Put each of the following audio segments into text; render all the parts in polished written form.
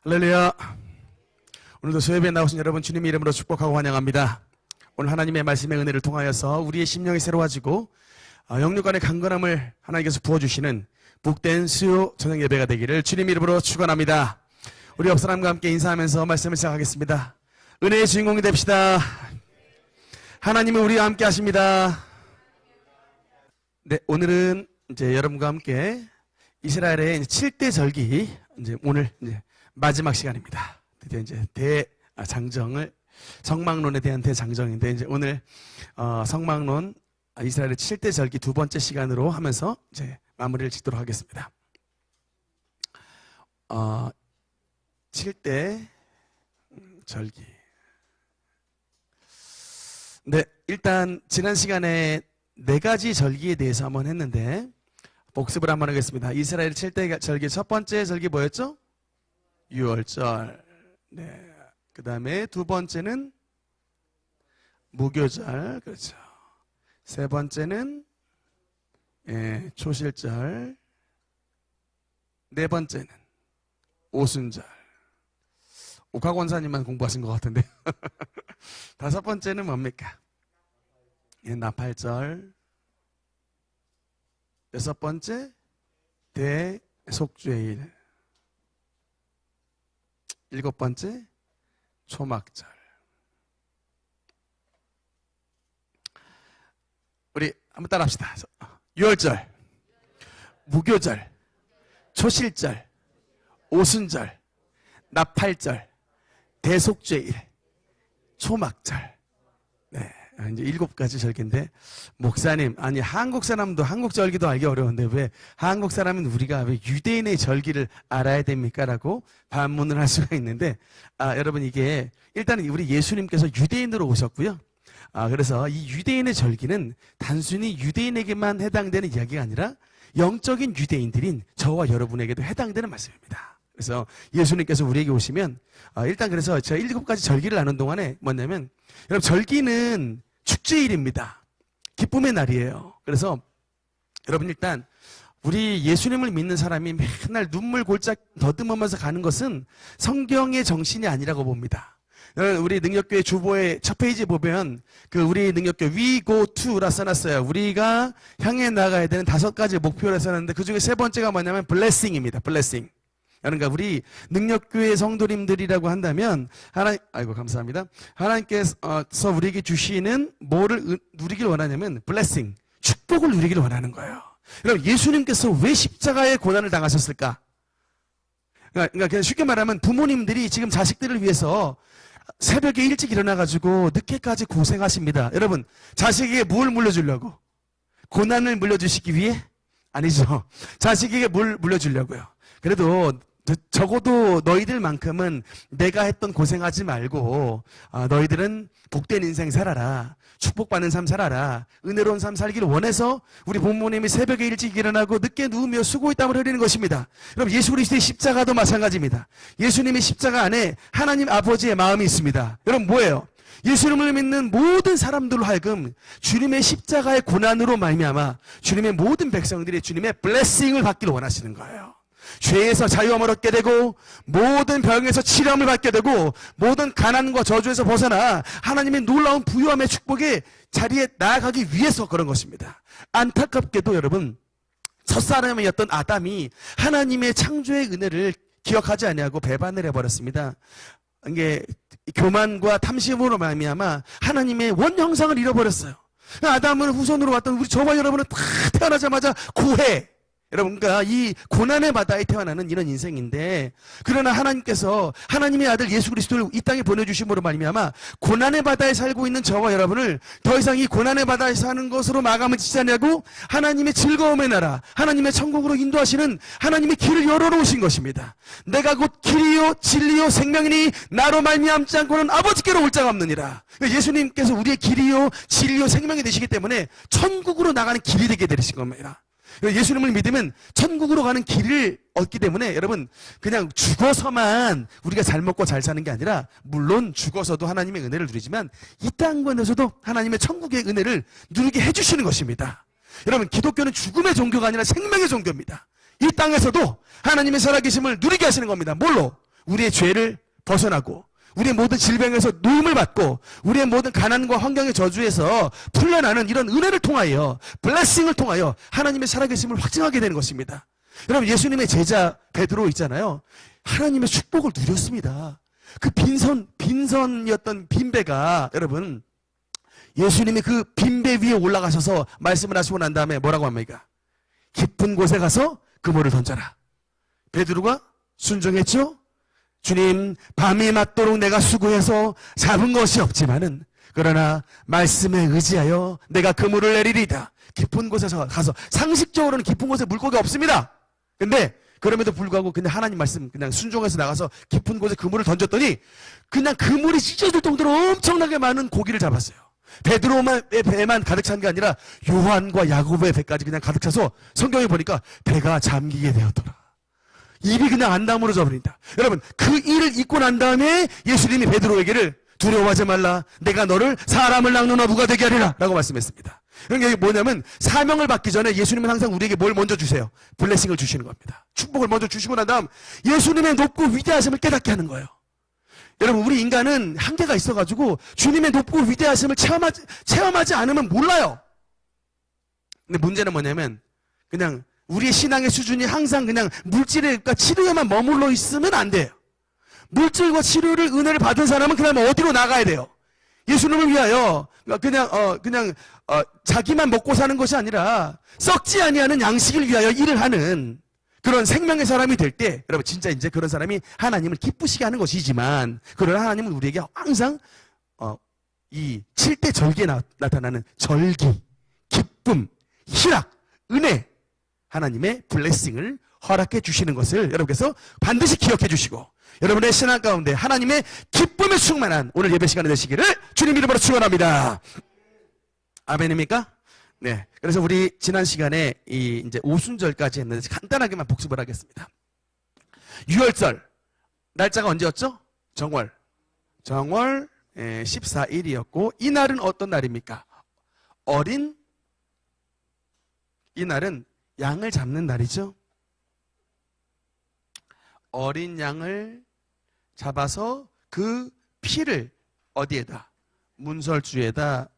할렐루야. 오늘도 소예배에 나오신 여러분 주님의 이름으로 축복하고 환영합니다. 오늘 하나님의 말씀의 은혜를 통하여서 우리의 심령이 새로워지고 영육 간의 강건함을 하나님께서 부어주시는 복된 수요 저녁 예배가 되기를 주님 이름으로 축원합니다. 우리 옆 사람과 함께 인사하면서 말씀을 시작하겠습니다. 은혜의 주인공이 됩시다. 하나님은 우리와 함께 하십니다. 네, 오늘은 이제 여러분과 함께 이스라엘의 7대 절기 오늘 마지막 시간입니다. 드디어 이제 대장정을 성막론에 대한 대장정인데 이제 오늘 성막론 이스라엘의 7대 절기 두 번째 시간으로 하면서 이제 마무리를 짓도록 하겠습니다. 7대 절기. 네, 일단 지난 시간에 4가지 절기에 대해서 한번 했는데 복습을 한번 하겠습니다. 이스라엘 7대 절기 첫 번째 절기 뭐였죠? 유월절. 네. 그 다음에 두 번째는 무교절. 그렇죠. 세 번째는 초실절. 네 번째는 오순절. 옥화권사님만 공부하신 것 같은데. 다섯 번째는 뭡니까? 나팔절. 여섯 번째 대속죄일. 일곱 번째 초막절. 우리 한번 따라합시다. 유월절, 무교절, 초실절, 오순절, 나팔절, 대속죄일, 초막절. 네, 이제 7가지 절기인데 목사님, 아니 한국 사람도 한국 절기도 알기 어려운데 왜 한국 사람은 우리가 왜 유대인의 절기를 알아야 됩니까? 라고 반문을 할 수가 있는데 여러분 이게 일단은 우리 예수님께서 유대인으로 오셨고요. 그래서 이 유대인의 절기는 단순히 유대인에게만 해당되는 이야기가 아니라 영적인 유대인들인 저와 여러분에게도 해당되는 말씀입니다. 그래서 예수님께서 우리에게 오시면 일단 그래서 제가 7가지 절기를 나눈 동안에 뭐냐면 여러분 절기는 축제일입니다. 기쁨의 날이에요. 그래서 여러분 일단 우리 예수님을 믿는 사람이 맨날 눈물 골짝 더듬으면서 가는 것은 성경의 정신이 아니라고 봅니다. 우리 능력교회 주보의 첫 페이지에 보면 우리 능력교회 We go to라 써놨어요. 우리가 향해 나가야 되는 5가지 목표를 써놨는데 그 중에 세 번째가 뭐냐면 blessing입니다. blessing. 그러니까 우리 능력교회 성도님들이라고 한다면 아이고 감사합니다. 하나님께서 우리에게 주시는 뭐를 누리길 원하냐면 blessing, 축복을 누리길 원하는 거예요. 여러분 예수님께서 왜 십자가의 고난을 당하셨을까? 그러니까 그냥 쉽게 말하면 부모님들이 지금 자식들을 위해서 새벽에 일찍 일어나가지고 늦게까지 고생하십니다. 여러분 자식에게 뭘 물려주려고? 고난을 물려주시기 위해? 아니죠. 자식에게 뭘 물려주려고요? 그래도 적어도 너희들만큼은 내가 했던 고생하지 말고 너희들은 복된 인생 살아라. 축복받는 삶 살아라. 은혜로운 삶 살기를 원해서 우리 부모님이 새벽에 일찍 일어나고 늦게 누우며 수고의 땀을 흘리는 것입니다. 여러분 예수 그리스도의 십자가도 마찬가지입니다. 예수님의 십자가 안에 하나님 아버지의 마음이 있습니다. 여러분 뭐예요? 예수님을 믿는 모든 사람들로 하여금 주님의 십자가의 고난으로 말미암아 주님의 모든 백성들이 주님의 블레싱을 받기를 원하시는 거예요. 죄에서 자유함을 얻게 되고 모든 병에서 치료함을 받게 되고 모든 가난과 저주에서 벗어나 하나님의 놀라운 부유함의 축복의 자리에 나아가기 위해서 그런 것입니다. 안타깝게도 여러분 첫사람이었던 아담이 하나님의 창조의 은혜를 기억하지 아니하고 배반을 해버렸습니다. 이게 교만과 탐심으로 말미암아 하나님의 원형상을 잃어버렸어요. 아담은 후손으로 왔던 우리 저와 여러분은 다 태어나자마자 고해. 여러분, 그러니까 이 고난의 바다에 태어나는 이런 인생인데, 그러나 하나님께서 하나님의 아들 예수 그리스도를 이 땅에 보내주심으로 말미암아 고난의 바다에 살고 있는 저와 여러분을 더 이상 이 고난의 바다에 사는 것으로 마감을 짓지 않냐고 하나님의 즐거움의 나라, 하나님의 천국으로 인도하시는 하나님의 길을 열어놓으신 것입니다. 내가 곧 길이요 진리요 생명이니 나로 말미암지 않고는 아버지께로 올 자가 없느니라. 예수님께서 우리의 길이요 진리요 생명이 되시기 때문에 천국으로 나가는 길이 되게 되신 겁니다. 예수님을 믿으면 천국으로 가는 길을 얻기 때문에 여러분 그냥 죽어서만 우리가 잘 먹고 잘 사는 게 아니라 물론 죽어서도 하나님의 은혜를 누리지만 이 땅에서도 하나님의 천국의 은혜를 누리게 해주시는 것입니다. 여러분 기독교는 죽음의 종교가 아니라 생명의 종교입니다. 이 땅에서도 하나님의 살아계심을 누리게 하시는 겁니다. 뭘로? 우리의 죄를 벗어나고 우리의 모든 질병에서 노임을 받고 우리의 모든 가난과 환경의 저주에서 풀려나는 이런 은혜를 통하여 블레싱을 통하여 하나님의 살아계심을 확증하게 되는 것입니다. 여러분 예수님의 제자 베드로 있잖아요. 하나님의 축복을 누렸습니다. 그 빈선이었던 빈배가 여러분 예수님이 그 빈배 위에 올라가셔서 말씀을 하시고 난 다음에 뭐라고 합니까? 깊은 곳에 가서 그물을 던져라. 베드로가 순종했죠? 주님 밤이 맞도록 내가 수고해서 잡은 것이 없지만은 그러나 말씀에 의지하여 내가 그물을 내리리다. 깊은 곳에서 가서 상식적으로는 깊은 곳에 물고기 없습니다. 근데 그럼에도 불구하고 그냥 하나님 말씀 그냥 순종해서 나가서 깊은 곳에 그물을 던졌더니 그냥 그물이 찢어질 정도로 엄청나게 많은 고기를 잡았어요. 베드로의 배만 가득 찬 게 아니라 요한과 야고보의 배까지 그냥 가득 차서 성경에 보니까 배가 잠기게 되었더라. 입이 그냥 안 다물어져 버린다. 여러분 그 일을 잊고 난 다음에 예수님이 베드로에게를 두려워하지 말라. 내가 너를 사람을 낚는 어부가 되게 하리라 라고 말씀했습니다. 그러니까 이게 뭐냐면 사명을 받기 전에 예수님은 항상 우리에게 뭘 먼저 주세요? 블레싱을 주시는 겁니다. 축복을 먼저 주시고 난 다음 예수님의 높고 위대하심을 깨닫게 하는 거예요. 여러분 우리 인간은 한계가 있어가지고 주님의 높고 위대하심을 체험하지 않으면 몰라요. 근데 문제는 뭐냐면 그냥 우리의 신앙의 수준이 항상 그냥 물질과 치료에만 머물러 있으면 안 돼요. 물질과 치료를 은혜를 받은 사람은 그다음 어디로 나가야 돼요? 예수님을 위하여 그냥 자기만 먹고 사는 것이 아니라 썩지 아니하는 양식을 위하여 일을 하는 그런 생명의 사람이 될 때 여러분 진짜 이제 그런 사람이 하나님을 기쁘시게 하는 것이지만 그러나 하나님은 우리에게 항상 이 7대 절기에 나타나는 절기, 기쁨, 희락, 은혜 하나님의 블레싱을 허락해 주시는 것을 여러분께서 반드시 기억해 주시고 여러분의 신앙 가운데 하나님의 기쁨에 충만한 오늘 예배 시간이 되시기를 주님 이름으로 축원합니다. 아멘입니까? 네. 그래서 우리 지난 시간에 이제 오순절까지 했는데 간단하게만 복습을 하겠습니다. 유월절 날짜가 언제였죠? 정월 14일이었고 이 날은 어떤 날입니까? 이 날은 양을 잡는 날이죠. 어린 양을 잡아서 그 피를 어디에다? 문설주에다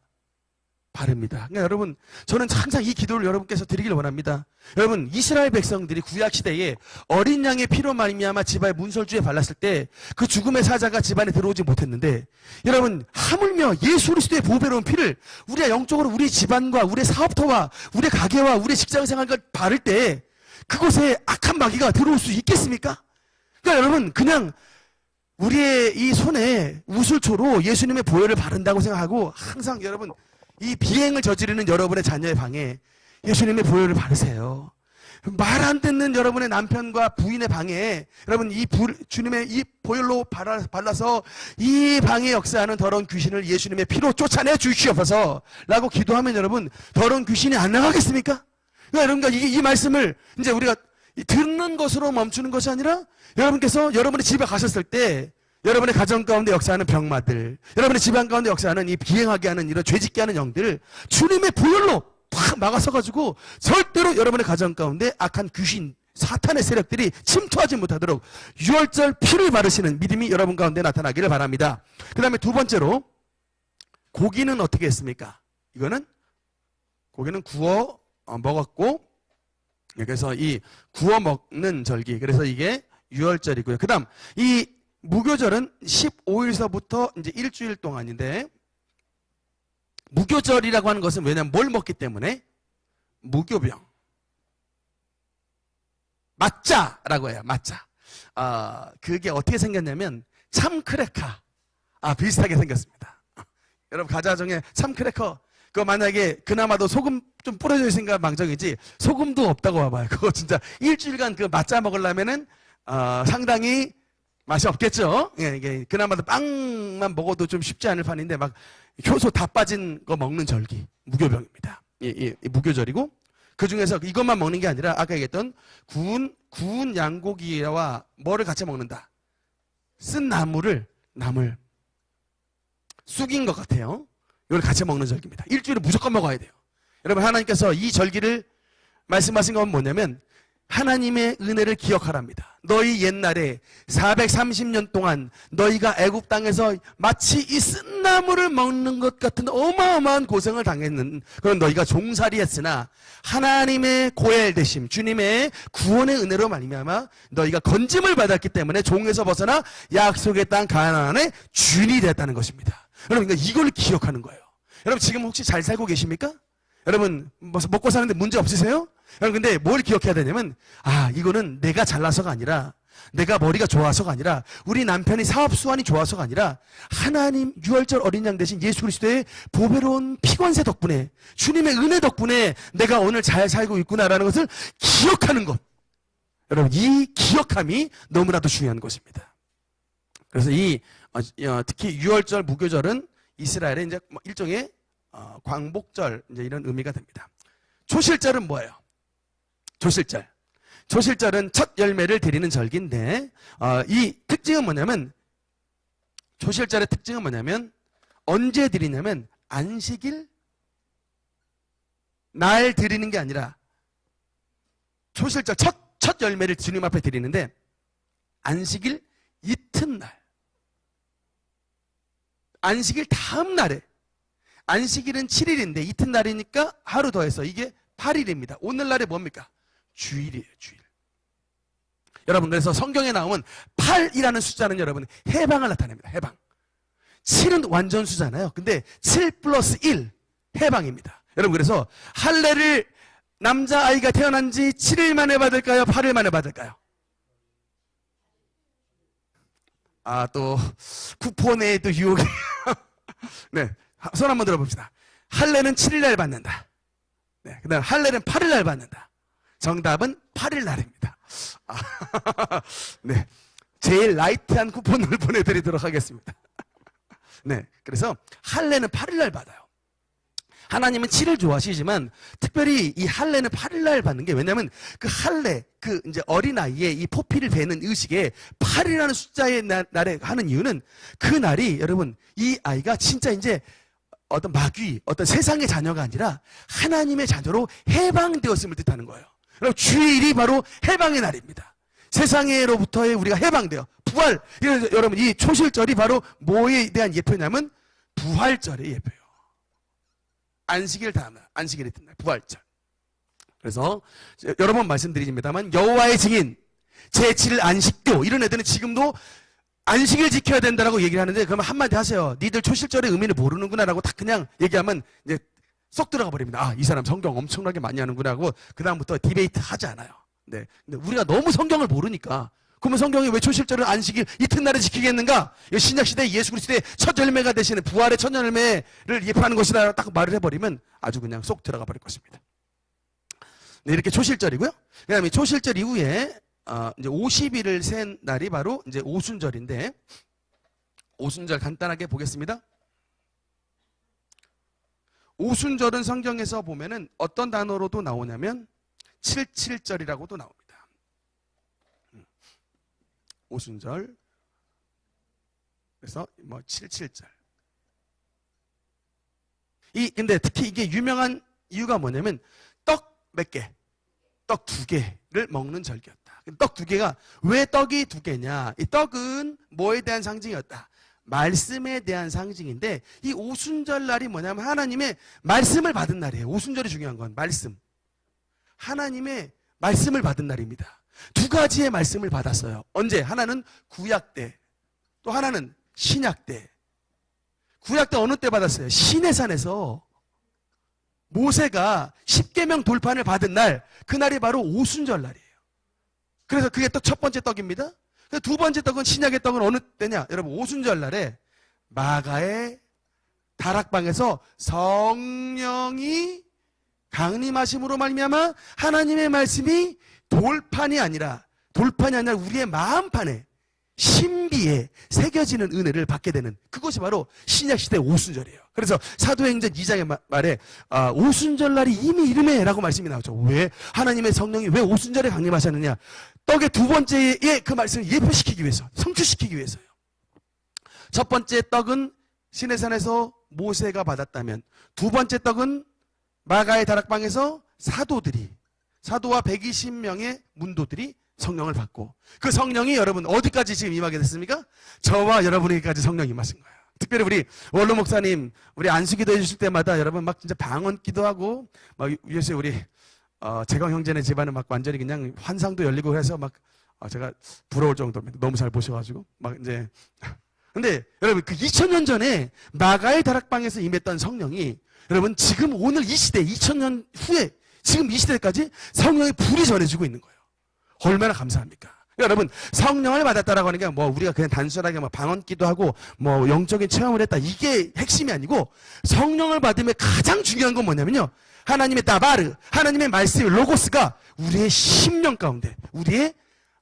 바릅니다. 그러니까 여러분 저는 항상 이 기도를 여러분께서 드리길 원합니다. 여러분 이스라엘 백성들이 구약시대에 어린 양의 피로 말미암아 집안의 문설주에 발랐을 때 그 죽음의 사자가 집안에 들어오지 못했는데 여러분 하물며 예수 그리스도의 보배로운 피를 우리가 영적으로 우리 집안과 우리 사업터와 우리 가게와 우리 직장생활과 바를 때 그곳에 악한 마귀가 들어올 수 있겠습니까? 그러니까 여러분 그냥 우리의 이 손에 우슬초로 예수님의 보혈을 바른다고 생각하고 항상 여러분 이 비행을 저지르는 여러분의 자녀의 방에 예수님의 보혈을 바르세요. 말 안 듣는 여러분의 남편과 부인의 방에 여러분 주님의 이 보혈로 발라서 이 방에 역사하는 더러운 귀신을 예수님의 피로 쫓아내 주시옵소서 라고 기도하면 여러분 더러운 귀신이 안 나가겠습니까? 그러니까 여러분 이 말씀을 이제 우리가 듣는 것으로 멈추는 것이 아니라 여러분께서 여러분의 집에 가셨을 때 여러분의 가정 가운데 역사하는 병마들, 여러분의 집안 가운데 역사하는 이 비행하게 하는 이런 죄짓게 하는 영들 주님의 보혈로 팍 막아서가지고 절대로 여러분의 가정 가운데 악한 귀신, 사탄의 세력들이 침투하지 못하도록 유월절 피를 바르시는 믿음이 여러분 가운데 나타나기를 바랍니다. 그 다음에 두 번째로 고기는 어떻게 했습니까? 고기는 구워 먹었고 그래서 이 구워 먹는 절기 그래서 이게 유월절이고요. 그 다음 이 무교절은 15일서부터 이제 일주일 동안인데 무교절이라고 하는 것은 왜냐하면 뭘 먹기 때문에 무교병 맞자라고 해요. 맞자. 그게 어떻게 생겼냐면 참크래커 비슷하게 생겼습니다. 여러분 과자중에 참크래커 그거 만약에 그나마도 소금 좀 뿌려져 있으니까 망정이지 소금도 없다고 봐봐요. 그거 진짜 일주일간 그 맞자 먹으려면은 상당히 맛이 없겠죠. 예, 이게 그나마도 빵만 먹어도 좀 쉽지 않을 판인데 막 효소 다 빠진 거 먹는 절기 무교병입니다. 이 무교절이고 그 중에서 이것만 먹는 게 아니라 아까 얘기했던 구운 양고기와 뭐를 같이 먹는다. 쓴 나물 쑥인 것 같아요. 이걸 같이 먹는 절기입니다. 일주일에 무조건 먹어야 돼요. 여러분 하나님께서 이 절기를 말씀하신 건 뭐냐면 하나님의 은혜를 기억하랍니다. 너희 옛날에 430년 동안 너희가 애굽 땅에서 마치 이 쓴나물을 먹는 것 같은 어마어마한 고생을 당했는 그런 너희가 종살이했으나 하나님의 고엘되심 주님의 구원의 은혜로 말미암아 너희가 건짐을 받았기 때문에 종에서 벗어나 약속의 땅 가나안의 주인이 되었다는 것입니다. 여러분 그러니까 이걸 기억하는 거예요. 여러분 지금 혹시 잘 살고 계십니까? 여러분 먹고 사는데 문제 없으세요? 여러분 근데 뭘 기억해야 되냐면 이거는 내가 잘나서가 아니라 내가 머리가 좋아서가 아니라 우리 남편이 사업수완이 좋아서가 아니라 하나님 유월절 어린 양 대신 예수 그리스도의 보배로운 피관세 덕분에 주님의 은혜 덕분에 내가 오늘 잘 살고 있구나라는 것을 기억하는 것. 여러분 이 기억함이 너무나도 중요한 것입니다. 그래서 특히 유월절 무교절은 이스라엘의 이제 일종의 광복절 이제 이런 의미가 됩니다. 초실절은 뭐예요? 초실절은 첫 열매를 드리는 절기인데 이 특징은 뭐냐면 초실절의 특징은 뭐냐면 언제 드리냐면 안식일 날 드리는 게 아니라 초실절 첫 열매를 주님 앞에 드리는데 안식일 이튿날 안식일 다음 날에 안식일은 7일인데 이튿날이니까 하루 더해서 이게 8일입니다. 오늘날에 뭡니까? 주일이에요. 주일. 여러분 그래서 성경에 나오면 8이라는 숫자는 여러분 해방을 나타냅니다. 해방. 7은 완전수잖아요. 근데 7 플러스 1 해방입니다. 여러분 그래서 할례를 남자아이가 태어난 지 7일 만에 받을까요? 8일 만에 받을까요? 또 쿠폰에 또 유혹이 네, 손 한번 들어봅시다. 할례는 7일 날 받는다. 네, 그 다음 할례는 8일 날 받는다. 정답은 8일 날입니다. 네, 제일 라이트한 쿠폰을 보내드리도록 하겠습니다. 네, 그래서 할례는 8일 날 받아요. 하나님은 7일 좋아하시지만 특별히 이 할례는 8일 날 받는 게 왜냐면 그 할례, 이제 어린아이의 이 포피를 베는 의식에 8이라는 숫자의 날에 하는 이유는 그 날이 여러분 이 아이가 진짜 이제 어떤 마귀, 어떤 세상의 자녀가 아니라 하나님의 자녀로 해방되었음을 뜻하는 거예요. 여러분 주일이 바로 해방의 날입니다. 세상으로부터의 우리가 해방돼요. 부활. 여러분 이 초실절이 바로 뭐에 대한 예표냐면 부활절의 예표예요. 안식일 다음 날, 안식일 이튿날, 부활절. 그래서 여러 번 말씀드립니다만 여호와의 증인, 제7일 안식교 이런 애들은 지금도 안식일 지켜야 된다라고 얘기를 하는데 그러면 한마디 하세요. 니들 초실절의 의미를 모르는구나라고 딱 그냥 얘기하면 이제 쏙 들어가 버립니다. 이 사람 성경 엄청나게 많이 하는구나 하고 그 다음부터 디베이트 하지 않아요. 네. 근데 우리가 너무 성경을 모르니까 그러면 성경이 왜 초실절을 안식일 이튿날에 지키겠는가? 신약시대 예수 그리스도의 첫 열매가 되시는 부활의 첫 열매를 예표하는 것이다 딱 말을 해버리면 아주 그냥 쏙 들어가 버릴 것입니다. 네, 이렇게 초실절이고요. 그 다음에 초실절 이후에 이제 50일을 센 날이 바로 이제 오순절인데 오순절 간단하게 보겠습니다. 오순절은 성경에서 보면은 어떤 단어로도 나오냐면 77절이라고도 나옵니다. 오순절. 그래서 77절. 근데 특히 이게 유명한 이유가 뭐냐면 떡 몇 개? 떡 2개를 먹는 절기였다. 떡 2개가 왜 떡이 2개냐? 이 떡은 뭐에 대한 상징이었다? 말씀에 대한 상징인데 이 오순절 날이 뭐냐면 하나님의 말씀을 받은 날이에요. 오순절이 중요한 건 말씀. 하나님의 말씀을 받은 날입니다. 2가지의 말씀을 받았어요. 언제? 하나는 구약 때, 또 하나는 신약 때. 구약 때 어느 때 받았어요? 시내산에서 모세가 십계명 돌판을 받은 날, 그날이 바로 오순절 날이에요. 그래서 그게 또 첫 번째 떡입니다. 두 번째 떡은 신약의 떡은 어느 때냐? 여러분 오순절 날에 마가의 다락방에서 성령이 강림하심으로 말미암아 하나님의 말씀이 돌판이 아니라 우리의 마음판에 신비에 새겨지는 은혜를 받게 되는 그것이 바로 신약시대 오순절이에요. 그래서 사도행전 2장의 말에 오순절 날이 이미 이름에 라고 말씀이 나오죠. 왜? 하나님의 성령이 왜 오순절에 강림하셨느냐? 떡의 두 번째의 그 말씀을 예표시키기 위해서, 성취시키기 위해서요. 첫 번째 떡은 시내산에서 모세가 받았다면 두 번째 떡은 마가의 다락방에서 사도들이 사도와 120명의 문도들이 성령을 받고 그 성령이 여러분 어디까지 지금 임하게 됐습니까? 저와 여러분에게까지 성령이 임하신 거예요. 특별히 우리 원로 목사님 우리 안수기도 해주실 때마다 여러분 막 진짜 방언 기도하고 막 요새 우리 재광 형제네 집안은 막 완전히 그냥 환상도 열리고 해서 막 제가 부러울 정도입니다. 너무 잘 보셔가지고 막 이제 근데 여러분 그 2000년 전에 마가의 다락방에서 임했던 성령이 여러분 지금 오늘 이 시대 2000년 후에 지금 이 시대까지 성령의 불이 전해지고 있는 거예요. 얼마나 감사합니까? 여러분 성령을 받았다라고 하는 게 뭐 우리가 그냥 단순하게 뭐 방언 기도하고 뭐 영적인 체험을 했다 이게 핵심이 아니고 성령을 받으면 가장 중요한 건 뭐냐면요. 하나님의 다바르 하나님의 말씀 로고스가 우리의 심령 가운데 우리의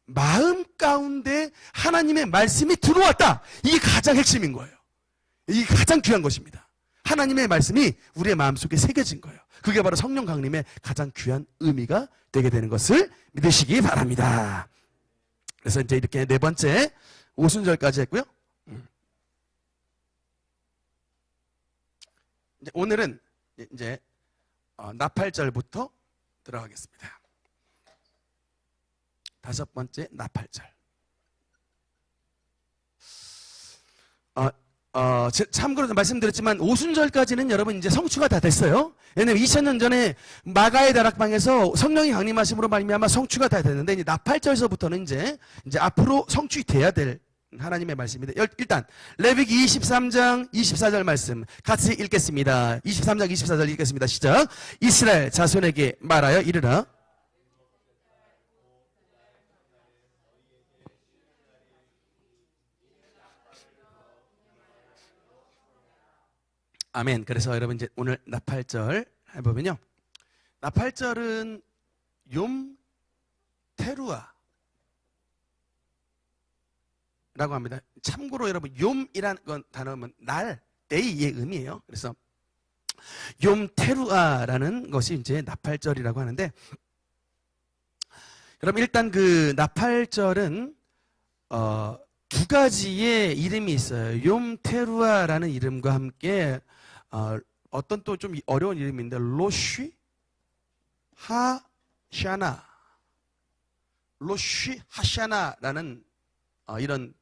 마음 가운데 하나님의 말씀이 들어왔다. 이게 가장 핵심인 거예요. 이게 가장 귀한 것입니다. 하나님의 말씀이 우리의 마음속에 새겨진 거예요. 그게 바로 성령 강림의 가장 귀한 의미가 되게 되는 것을 믿으시기 바랍니다. 그래서 이제 이렇게 네 번째 오순절까지 했고요. 이제 오늘은 이제 나팔절부터 들어가겠습니다. 다섯 번째 나팔절. 참고로 말씀드렸지만 오순절까지는 여러분 이제 성취가 다 됐어요. 왜냐면 2000년 전에 마가의 다락방에서 성령이 강림하심으로 말미암아 성취가 다 됐는데 이제 나팔절서부터는 이제 앞으로 성취돼야 될 하나님의 말씀입니다. 일단 레위기 23장 24절 말씀 같이 읽겠습니다. 23장 24절 읽겠습니다. 시작. 이스라엘 자손에게 말하여 이르라. 아멘. 그래서 여러분 이제 오늘 나팔절 해보면요. 나팔절은 욤 테루아라고 합니다. 참고로 여러분 욤이라는 건 단어는 날, 데이의 의미예요. 그래서 욤 테루아라는 것이 이제 나팔절이라고 하는데 여러분 일단 그 나팔절은 두 가지의 이름이 있어요. 욤 테루아라는 이름과 함께 어떤 또 좀 어려운 이름인데 로쉬 하샤나 로쉬 하샤나라는 이런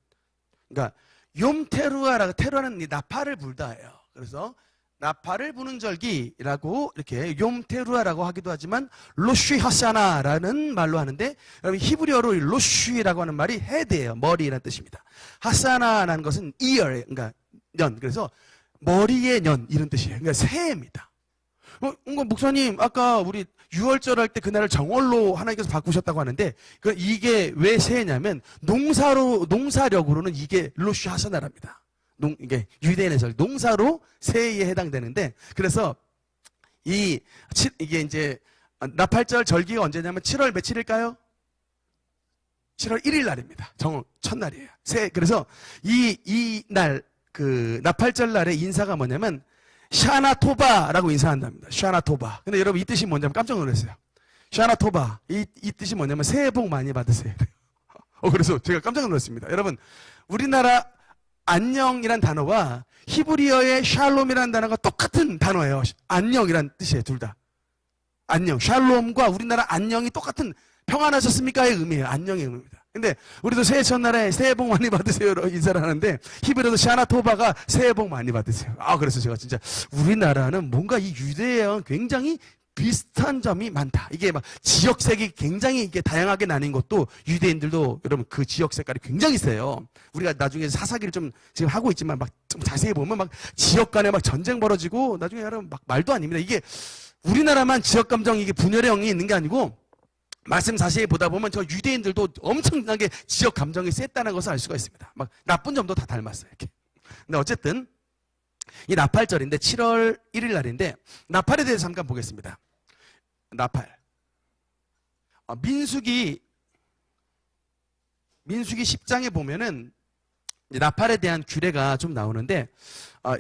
그러니까 욤 테루아라고 테루아는 나팔을 불다예요. 그래서 나팔을 부는 절기라고 이렇게 욤 테루아라고 하기도 하지만 로쉬 하샤나라는 말로 하는데 여러분 히브리어로 로쉬라고 하는 말이 헤드예요. 머리라는 뜻입니다. 하샤나라는 것은 ear 그러니까 년 그래서 머리의 년 이런 뜻이에요. 그러니까 새해입니다. 목사님 아까 우리 6월절 할 때 그날을 정월로 하나님께서 바꾸셨다고 하는데 이게 왜 새해냐면 농사력으로는 이게 로쉬 하샤나랍니다. 이게 유대인의 농사로 새해에 해당되는데 그래서 이게 이제 나팔절 절기가 언제냐면 7월 며칠일까요? 7월 1일 날입니다. 정월 첫날이에요. 그래서 이 날 그 나팔절 날의 인사가 뭐냐면 샤나토바라고 인사한답니다. 샤나토바. 근데 여러분 이 뜻이 뭔지 깜짝 놀랐어요. 샤나토바 이 뜻이 뭐냐면 새해 복 많이 받으세요. 그래서 제가 깜짝 놀랐습니다. 여러분 우리나라 안녕이란 단어와 히브리어의 샬롬이라는 단어가 똑같은 단어예요. 안녕이란 뜻이에요. 둘 다. 안녕. 샬롬과 우리나라 안녕이 똑같은 평안하셨습니까의 의미예요. 안녕의 의미입니다. 근데 우리도 새해 첫날에 새해 복 많이 받으세요로 인사를 하는데 히브리어도 샤나토바가 새해 복 많이 받으세요. 그래서 제가 진짜 우리나라는 뭔가 이 유대랑 굉장히 비슷한 점이 많다. 이게 막 지역색이 굉장히 이게 다양하게 나뉜 것도 유대인들도 여러분 그 지역 색깔이 굉장히 세요. 우리가 나중에 사사기를 좀 지금 하고 있지만 막 좀 자세히 보면 막 지역 간에 막 전쟁 벌어지고 나중에 여러분 막 말도 아닙니다. 이게 우리나라만 지역 감정 이게 분열의 영이 있는 게 아니고 말씀 자세히 보다 보면 저 유대인들도 엄청나게 지역 감정이 셌다는 것을 알 수가 있습니다. 막 나쁜 점도 다 닮았어요. 이렇게. 근데 어쨌든 이 나팔절인데 7월 1일 날인데 나팔에 대해서 잠깐 보겠습니다. 나팔. 민수기 10장에 보면은 나팔에 대한 규례가 좀 나오는데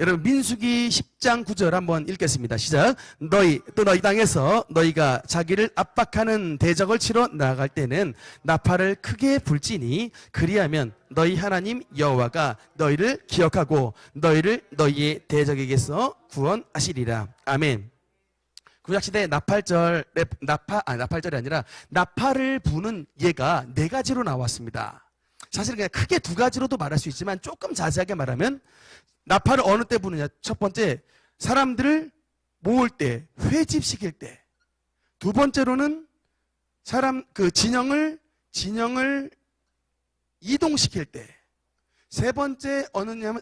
여러분 민수기 10장 9절 한번 읽겠습니다. 시작. 너희 땅에서 너희가 자기를 압박하는 대적을 치러 나아갈 때는 나팔을 크게 불지니 그리하면 너희 하나님 여호와가 너희를 기억하고 너희를 너희의 대적에게서 구원하시리라. 아멘. 구약시대에 나팔절이 아니라 나팔을 부는 예가 4가지로 나왔습니다. 사실 그냥 크게 2가지로도 말할 수 있지만 조금 자세하게 말하면 나팔을 어느 때 부느냐. 첫 번째, 사람들을 모을 때, 회집시킬 때. 두 번째로는 진영을 이동시킬 때. 세 번째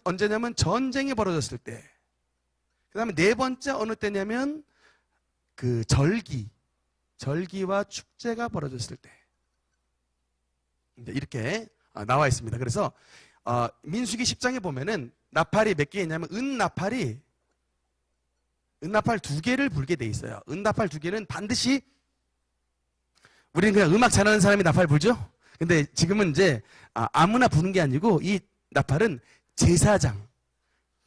언제냐면 전쟁이 벌어졌을 때. 그 다음에 4번째 어느 때냐면 절기와 축제가 벌어졌을 때. 이렇게 나와 있습니다. 그래서 민수기 10장에 보면은 나팔이 몇 개 있냐면 은나팔 2개를 불게 돼 있어요. 은나팔 2개는 반드시 우리는 그냥 음악 잘하는 사람이 나팔 불죠? 근데 지금은 이제 아무나 부는 게 아니고 이 나팔은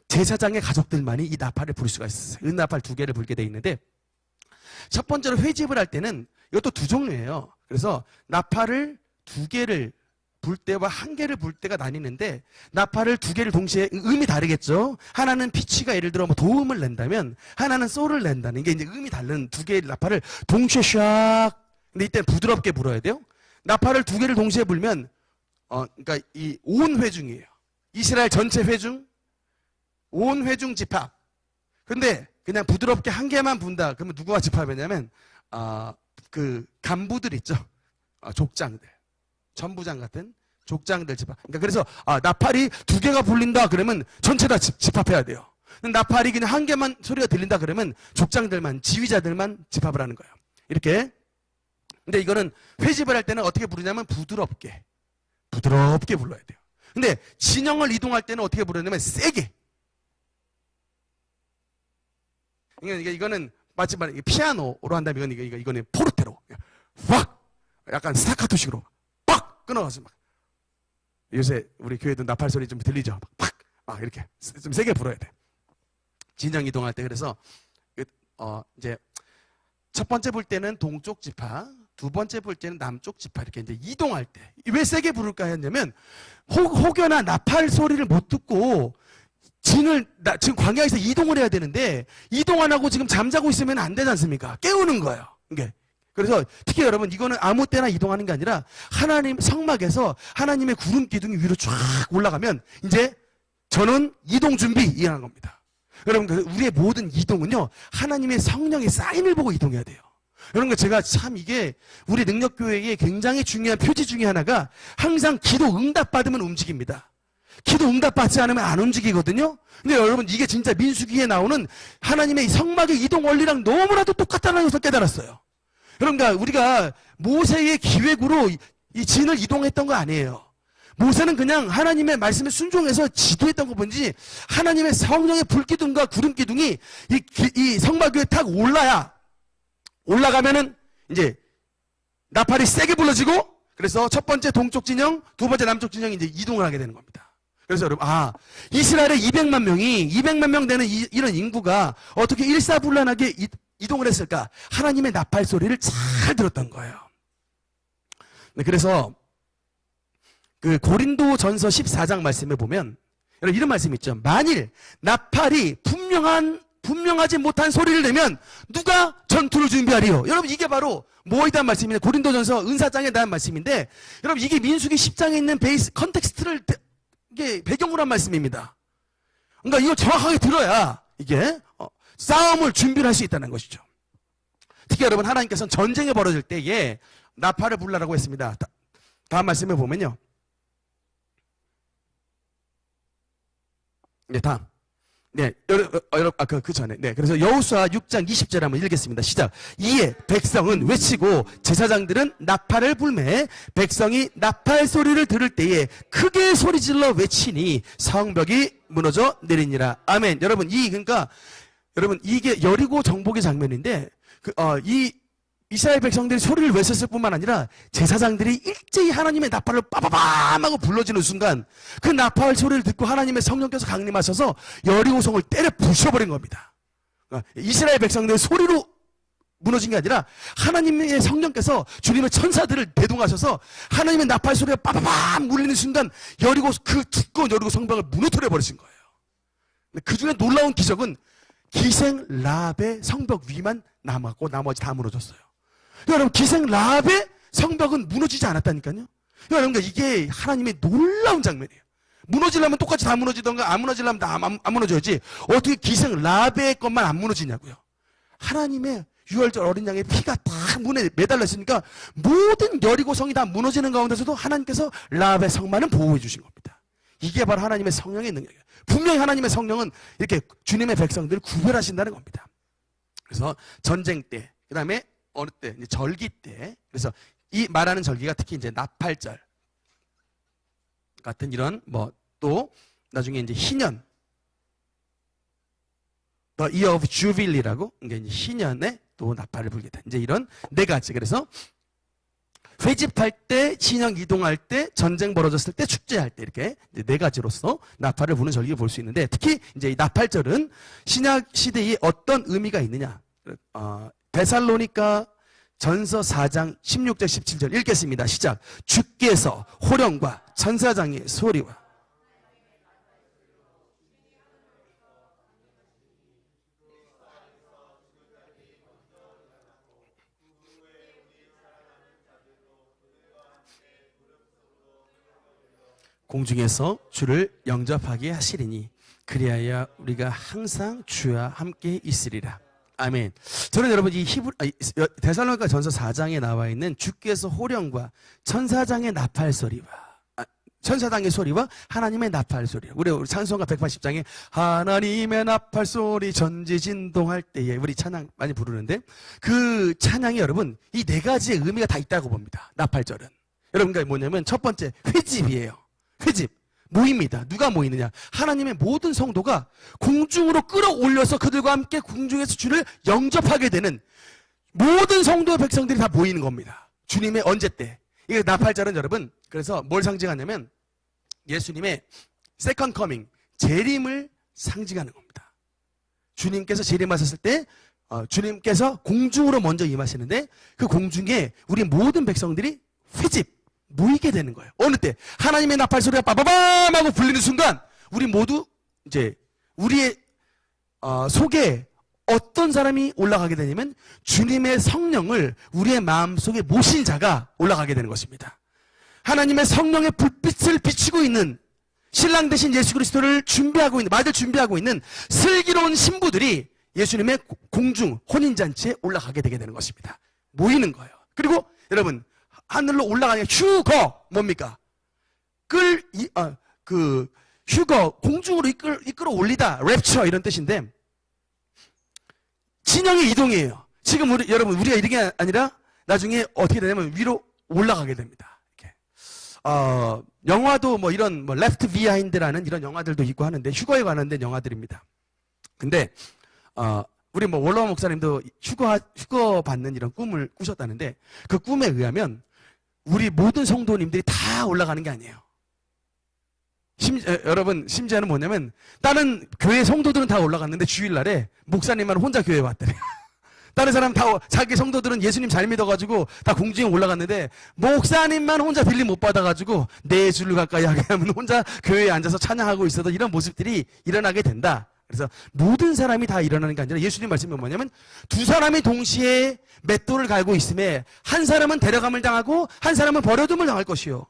제사장의 가족들만이 이 나팔을 부를 수가 있어요. 은나팔 2개를 불게 돼 있는데 첫 번째로 회집을 할 때는 이것도 2종류예요. 그래서 나팔을 2개를 불 때와 1개를 불 때가 나뉘는데 나팔을 2개를 동시에 음이 다르겠죠. 하나는 피치가 예를 들어 도움을 낸다면 하나는 소를 낸다는 게 이제 음이 다른 2개의 나팔을 동시에 샥. 근데 이때 부드럽게 불어야 돼요. 나팔을 2개를 동시에 불면 그러니까 이 온 회중이에요. 이스라엘 전체 회중, 온 회중 집합. 근데 그냥 부드럽게 1개만 분다. 그러면 누구와 집합이냐면 간부들 있죠. 족장들. 전부장 같은 족장들 집합. 그러니까 그래서 나팔이 2개가 불린다 그러면 전체 다 집합해야 돼요. 나팔이 그냥 1개만 소리가 들린다 그러면 족장들만, 지휘자들만 집합을 하는 거예요. 이렇게. 근데 이거는 회집을 할 때는 어떻게 부르냐면 부드럽게 불러야 돼요. 근데 진영을 이동할 때는 어떻게 부르냐면 세게. 이거는 마치 피아노로 한다면 이거는 포르테로 확 약간 스타카토식으로 빡 끊어가서 막. 요새 우리 교회도 나팔 소리 좀 들리죠? 막 이렇게 좀 세게 불어야 돼. 진영 이동할 때. 그래서 이제 첫 번째 불 때는 동쪽 지파, 두 번째 불 때는 남쪽 지파 이렇게 이제 이동할 때 왜 세게 부를까 했냐면 혹여나 나팔 소리를 못 듣고 지금 광야에서 이동을 해야 되는데 이동 안 하고 지금 잠자고 있으면 안 되지 않습니까? 깨우는 거예요. 이게. 그래서 특히 여러분 이거는 아무 때나 이동하는 게 아니라 하나님 성막에서 하나님의 구름 기둥이 위로 쫙 올라가면 이제 저는 이동 준비 이해하는 겁니다. 여러분 우리의 모든 이동은요 하나님의 성령의 사인을 보고 이동해야 돼요. 여러분 제가 참 이게 우리 능력교회의 굉장히 중요한 표지 중에 하나가 항상 기도 응답받으면 움직입니다. 기도 응답받지 않으면 안 움직이거든요. 근데 여러분 이게 진짜 민수기에 나오는 하나님의 성막의 이동 원리랑 너무나도 똑같다는 것을 깨달았어요. 그러니까 우리가 모세의 기획으로 이 진을 이동했던 거 아니에요. 모세는 그냥 하나님의 말씀에 순종해서 지도했던 거 보지 하나님의 성령의 불기둥과 구름기둥이 이 성막 위에 탁 올라가면은 이제 나팔이 세게 불러지고 그래서 첫 번째 동쪽 진영, 두 번째 남쪽 진영이 이제 이동을 하게 되는 겁니다. 그래서 여러분, 이스라엘의 200만 명 되는 이런 인구가 어떻게 일사불란하게 이동을 했을까? 하나님의 나팔 소리를 잘 들었던 거예요. 네, 그래서 고린도전서 14장 말씀에 보면 여러분 이런 말씀 있죠. 만일 나팔이 분명하지 못한 소리를 내면 누가 전투를 준비하리요? 여러분 이게 바로 뭐에 대한 말씀이냐? 고린도전서 은사장에 대한 말씀인데 여러분 이게 민수기 10장에 있는 베이스 컨텍스트를 이게 배경으로 한 말씀입니다. 그러니까 이거 정확하게 들어야 이게 싸움을 준비를 할 수 있다는 것이죠. 특히 여러분 하나님께서는 전쟁이 벌어질 때에 나팔을 불라라고 했습니다. 다음 말씀에 보면요. 네, 다음. 네, 그 전에. 네, 그래서 여호수아 6장 20절 한번 읽겠습니다. 시작. 이에 백성은 외치고 제사장들은 나팔을 불매 백성이 나팔 소리를 들을 때에 크게 소리질러 외치니 성벽이 무너져 내리니라. 아멘. 여러분, 그러니까 여러분 이게 여리고 정복의 장면인데 이 이스라엘 백성들이 소리를 외쳤을 뿐만 아니라 제사장들이 일제히 하나님의 나팔을 빠바밤 하고 불러지는 순간 그 나팔 소리를 듣고 하나님의 성령께서 강림하셔서 여리고성을 때려 부셔버린 겁니다. 이스라엘 백성들의 소리로 무너진 게 아니라 하나님의 성령께서 주님의 천사들을 대동하셔서 하나님의 나팔 소리가 빠바밤 울리는 순간 그 두꺼운 여리고 성벽을 무너뜨려 버리신 거예요. 그 중에 놀라운 기적은 기생 라합의 성벽 위만 남았고 나머지 다 무너졌어요. 여러분, 기생 라합의 성벽은 무너지지 않았다니까요. 여러분, 이게 하나님의 놀라운 장면이에요. 무너지려면 똑같이 다 무너지던가 안 무너지려면 다 안 무너져야지. 어떻게 기생 라합의 것만 안 무너지냐고요. 하나님의 유월절 어린 양의 피가 다 문에 매달려 있으니까 모든 여리고성이 다 무너지는 가운데서도 하나님께서 라합의 성만은 보호해 주신 겁니다. 이게 바로 하나님의 성령의 능력이에요. 분명히 하나님의 성령은 이렇게 주님의 백성들을 구별하신다는 겁니다. 그래서 전쟁 때, 그 다음에 어느 때, 이제 절기 때, 그래서 이 말하는 절기가 특히 이제 나팔절 같은 이런 또 나중에 이제 희년, The Year of Jubilee라고, 이게 이제 희년에 또 나팔을 불겠다. 이제 이런 네 가지. 그래서 회집할 때, 진영 이동할 때, 전쟁 벌어졌을 때, 축제할 때 이렇게 이제 네 가지로서 나팔을 부는 절기를 볼 수 있는데, 특히 이제 이 나팔절은 신약 시대에 어떤 의미가 있느냐? 데살로니가 전서 4장 16절 17절 읽겠습니다. 시작. 주께서 호령과 천사장의 소리와 공중에서 주를 영접하게 하시리니 그리하여 우리가 항상 주와 함께 있으리라. 아멘. 저는 여러분 이 데살로니가 전서 4장에 나와 있는 주께서 호령과 천사장의 나팔 소리와 천사장의 소리와 하나님의 나팔 소리. 우리 찬송가 180장에 하나님의 나팔 소리 전지진동할 때에 우리 찬양 많이 부르는데 그 찬양이 여러분 이 네 가지의 의미가 다 있다고 봅니다. 나팔절은. 여러분 그러니까 뭐냐면 첫 번째 회집이에요. 회집. 모입니다. 누가 모이느냐? 하나님의 모든 성도가 공중으로 끌어올려서 그들과 함께 공중에서 주를 영접하게 되는 모든 성도의 백성들이 다 모이는 겁니다. 주님의 언제 때. 이게 나팔절은 여러분 그래서 뭘 상징하냐면 예수님의 세컨드 커밍, 재림을 상징하는 겁니다. 주님께서 재림하셨을 때 주님께서 공중으로 먼저 임하시는데 그 공중에 우리 모든 백성들이 회집 모이게 되는 거예요. 어느 때 하나님의 나팔 소리가 빠바밤 하고 불리는 순간 우리 모두 이제 우리의 속에 어떤 사람이 올라가게 되냐면 주님의 성령을 우리의 마음속에 모신 자가 올라가게 되는 것입니다. 하나님의 성령의 불빛을 비추고 있는 신랑 대신 예수 그리스도를 준비하고 있는 맞을 준비하고 있는 슬기로운 신부들이 예수님의 공중 혼인잔치에 올라가게 되게 되는 것입니다. 모이는 거예요. 그리고 여러분 하늘로 올라가는 휴거 뭡니까? 휴거 공중으로 이끌어 올리다 랩처 이런 뜻인데 진영의 이동이에요. 지금 여러분 우리가 이런 게 아니라 나중에 어떻게 되냐면 위로 올라가게 됩니다. 이렇게. 영화도 이런 Left Behind라는 이런 영화들도 있고 하는데 휴거에 관련된 영화들입니다. 근데 우리 월러 목사님도 휴거 받는 이런 꿈을 꾸셨다는데 그 꿈에 의하면 우리 모든 성도님들이 다 올라가는 게 아니에요. 여러분 심지어는 뭐냐면 다른 교회 성도들은 다 올라갔는데 주일날에 목사님만 혼자 교회에 왔더래. 다른 사람 다 자기 성도들은 예수님 잘 믿어가지고 다 공중에 올라갔는데 목사님만 혼자 빌림 못 받아가지고 내 주를 가까이 하게 하면 혼자 교회에 앉아서 찬양하고 있어도 이런 모습들이 일어나게 된다. 그래서 모든 사람이 다 일어나는 게 아니라 예수님 말씀이 뭐냐면 두 사람이 동시에 맷돌을 갈고 있음에 한 사람은 데려감을 당하고 한 사람은 버려둠을 당할 것이요.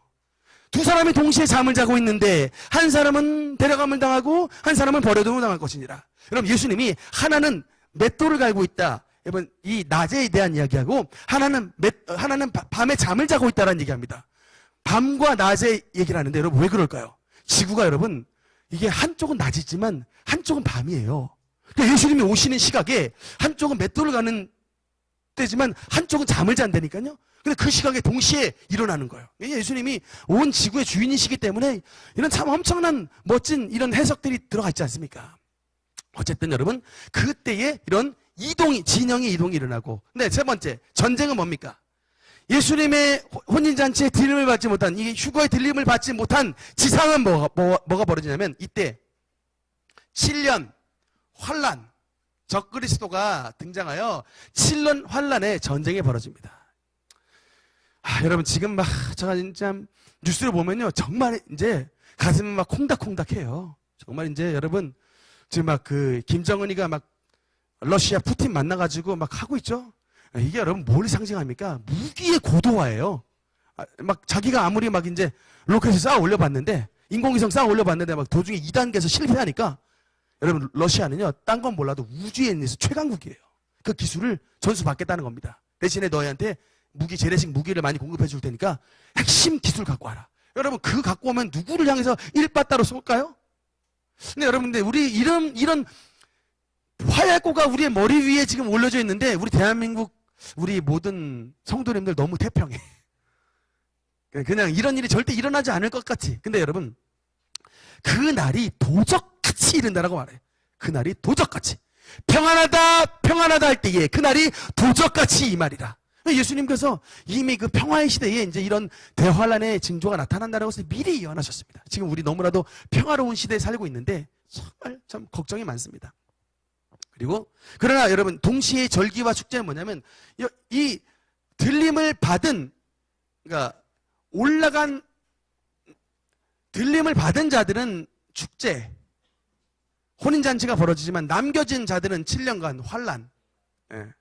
두 사람이 동시에 잠을 자고 있는데 한 사람은 데려감을 당하고 한 사람은 버려둠을 당할 것이니라. 여러분 예수님이 하나는 맷돌을 갈고 있다. 여러분 이 낮에 대한 이야기하고 하나는 밤에 잠을 자고 있다라는 얘기합니다. 밤과 낮의 얘기를 하는데 여러분 왜 그럴까요? 지구가 여러분 이게 한쪽은 낮이지만 한쪽은 밤이에요. 그러니까 예수님이 오시는 시각에 한쪽은 맷돌을 가는 때지만 한쪽은 잠을 잔다니까요. 근데 그 시각에 동시에 일어나는 거예요. 예수님이 온 지구의 주인이시기 때문에 이런 참 엄청난 멋진 이런 해석들이 들어가 있지 않습니까? 어쨌든 여러분 그때에 이런 진영의 이동이 일어나고. 근데 세 번째 전쟁은 뭡니까? 예수님의 혼인잔치에 들림을 받지 못한 이 휴거의 들림을 받지 못한 지상은 뭐가 벌어지냐면 이때 7년 환란 적그리스도가 등장하여 7년 환란의 전쟁이 벌어집니다. 여러분 지금 제가 진짜 뉴스를 보면요 정말 이제 가슴이 콩닥콩닥해요. 정말 이제 여러분 지금 김정은이가 러시아 푸틴 만나가지고 막 하고 있죠. 이게 여러분 뭘 상징합니까? 무기의 고도화예요. 막 자기가 아무리 막 이제 로켓을 쌓아 올려봤는데, 인공위성 쌓아 올려봤는데 막 도중에 2단계에서 실패하니까, 여러분 러시아는요 딴 건 몰라도 우주에 있는 최강국이에요. 그 기술을 전수받겠다는 겁니다. 대신에 너희한테 재래식 무기를 많이 공급해 줄 테니까 핵심 기술 갖고 와라. 여러분 그거 갖고 오면 누구를 향해서 일바따로 쏠까요? 근데 여러분들 우리 이런 화약고가 우리의 머리 위에 지금 올려져 있는데, 우리 대한민국 우리 모든 성도님들 너무 태평해. 그냥 이런 일이 절대 일어나지 않을 것 같지. 근데 여러분 그 날이 도적같이 이른다라고 말해요. 그 날이 도적같이. 평안하다 평안하다 할 때에 그 날이 도적같이 이 말이라. 예수님께서 이미 그 평화의 시대에 이제 이런 대환란의 징조가 나타난다는 것을 미리 예언하셨습니다. 지금 우리 너무나도 평화로운 시대에 살고 있는데 정말 참 걱정이 많습니다. 그리고 그러나 여러분 동시에 절기와 축제는 뭐냐면, 이 들림을 받은, 그러니까 들림을 받은 자들은 축제, 혼인잔치가 벌어지지만 남겨진 자들은 7년간 환란. 예.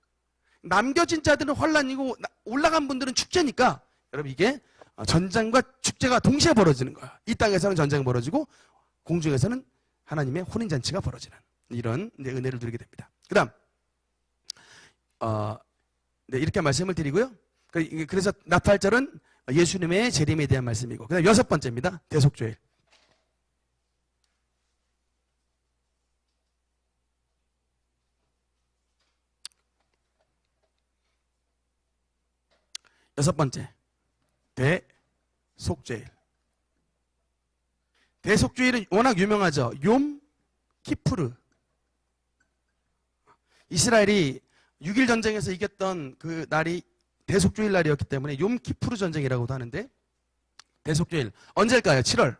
남겨진 자들은 환란이고 올라간 분들은 축제니까, 여러분 이게 전쟁과 축제가 동시에 벌어지는 거야. 이 땅에서는 전쟁이 벌어지고 공중에서는 하나님의 혼인잔치가 벌어지는 이런 이제 은혜를 누리게 됩니다. 그 다음 네, 이렇게 말씀을 드리고요. 그래서 나팔절은 예수님의 재림에 대한 말씀이고, 그 다음 6번째입니다. 대속죄일. 여섯 번째, 대속죄일. 대속죄일은 워낙 유명하죠. 욤 키푸르. 이스라엘이 6.1 전쟁에서 이겼던 그 날이 대속죄일 날이었기 때문에 욤 키푸르 전쟁이라고도 하는데, 대속죄일 언제일까요? 7월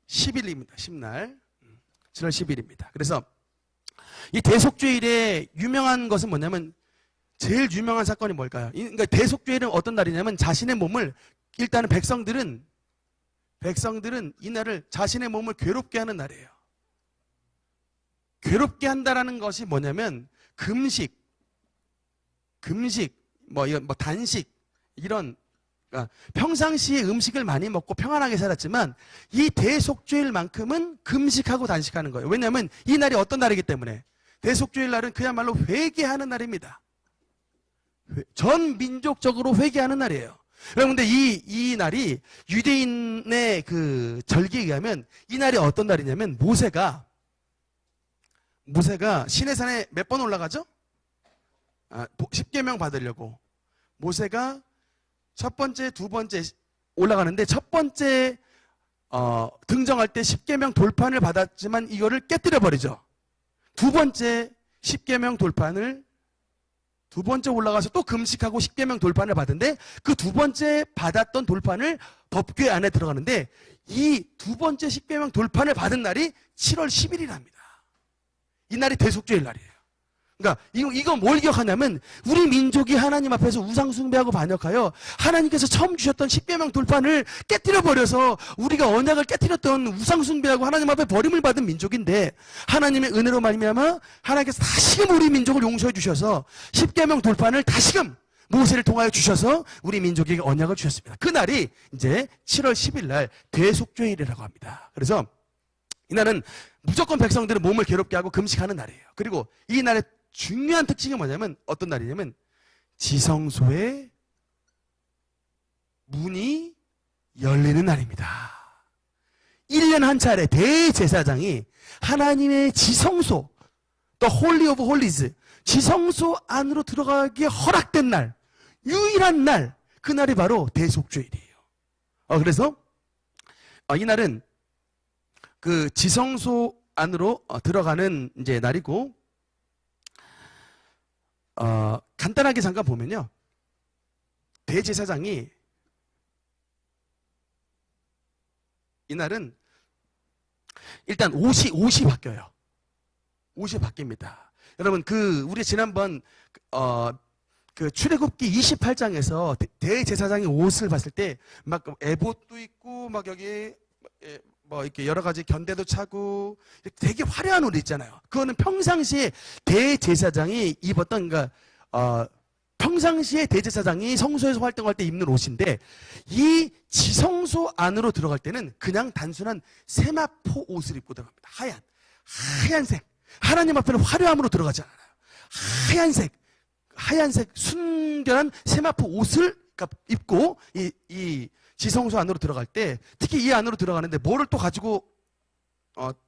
10일입니다. 10날 7월 10일입니다. 그래서 이 대속죄일의 유명한 것은 뭐냐면, 제일 유명한 사건이 뭘까요? 그러니까 대속죄일은 어떤 날이냐면, 자신의 몸을, 일단은 백성들은 이 날을 자신의 몸을 괴롭게 하는 날이에요. 괴롭게 한다라는 것이 뭐냐면, 금식, 단식, 이런, 그러니까 평상시에 음식을 많이 먹고 평안하게 살았지만 이 대속죄일만큼은 금식하고 단식하는 거예요. 왜냐하면 이 날이 어떤 날이기 때문에. 대속죄일 날은 그야말로 회개하는 날입니다. 전 민족적으로 회개하는 날이에요. 여러분, 근데 이 날이 유대인의 그 절기에 의하면 이 날이 어떤 날이냐면, 모세가 시내산에 몇 번 올라가죠? 10계명 받으려고 모세가 첫 번째, 두 번째 올라가는데, 첫 번째 등정할 때 10계명 돌판을 받았지만 이거를 깨뜨려 버리죠. 두 번째 10계명 돌판을, 두 번째 올라가서 또 금식하고 10계명 돌판을 받은데, 그 두 번째 받았던 돌판을 법궤 안에 들어가는데, 이 두 번째 10계명 돌판을 받은 날이 7월 10일이랍니다. 이 날이 대속죄일 날이에요. 그러니까 이거 뭘 기억하냐면, 우리 민족이 하나님 앞에서 우상 숭배하고 반역하여 하나님께서 처음 주셨던 10계명 돌판을 깨뜨려 버려서 우리가 언약을 깨뜨렸던 우상 숭배하고 하나님 앞에 버림을 받은 민족인데, 하나님의 은혜로 말미암아 하나님께서 다시금 우리 민족을 용서해 주셔서 10계명 돌판을 다시금 모세를 통하여 주셔서 우리 민족에게 언약을 주셨습니다. 그 날이 이제 7월 10일 날 대속죄일이라고 합니다. 그래서 이날은 무조건 백성들은 몸을 괴롭게 하고 금식하는 날이에요. 그리고 이 날의 중요한 특징이 뭐냐면, 어떤 날이냐면, 지성소의 문이 열리는 날입니다. 1년 한 차례 대제사장이 하나님의 지성소, 또 홀리 오브 홀리즈, 지성소 안으로 들어가기에 허락된 날, 유일한 날, 그 날이 바로 대속죄일이에요. 그래서 이 날은 그 지성소 안으로 들어가는 이제 날이고, 간단하게 잠깐 보면요, 대제사장이 이날은 일단 옷이 바뀌어요. 옷이 바뀝니다. 여러분, 우리 지난번 그 출애굽기 28장에서 대제사장이 옷을 봤을 때 막 에봇도 있고 막 여기 뭐 이렇게 여러 가지 견대도 차고 되게 화려한 옷 있잖아요. 그거는 평상시에 대제사장이 입었던, 그러니까 평상시에 대제사장이 성소에서 활동할 때 입는 옷인데, 이 지성소 안으로 들어갈 때는 그냥 단순한 세마포 옷을 입고 들어갑니다. 하얀색. 하나님 앞에는 화려함으로 들어가지 않아요. 하얀색 순결한 세마포 옷을 입고 이 지성소 안으로 들어갈 때, 특히 이 안으로 들어가는데 뭐를 또 가지고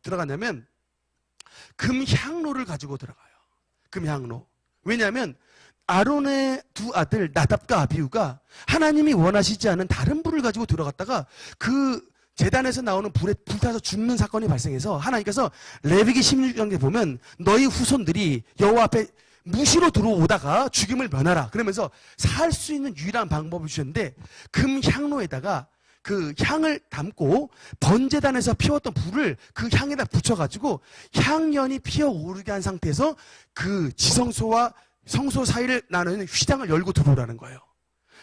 들어가냐면 금향로를 가지고 들어가요. 금향로. 왜냐하면 아론의 두 아들 나답과 아비후가 하나님이 원하시지 않은 다른 불을 가지고 들어갔다가 그 제단에서 나오는 불에 불타서 죽는 사건이 발생해서 하나님께서 레위기 16장에 보면 너희 후손들이 여호와 앞에 무시로 들어오다가 죽임을 면하라 그러면서 살 수 있는 유일한 방법을 주셨는데, 금향로에다가 그 향을 담고 번제단에서 피웠던 불을 그 향에다 붙여가지고 향연이 피어오르게 한 상태에서 그 지성소와 성소 사이를 나누는 휘장을 열고 들어오라는 거예요.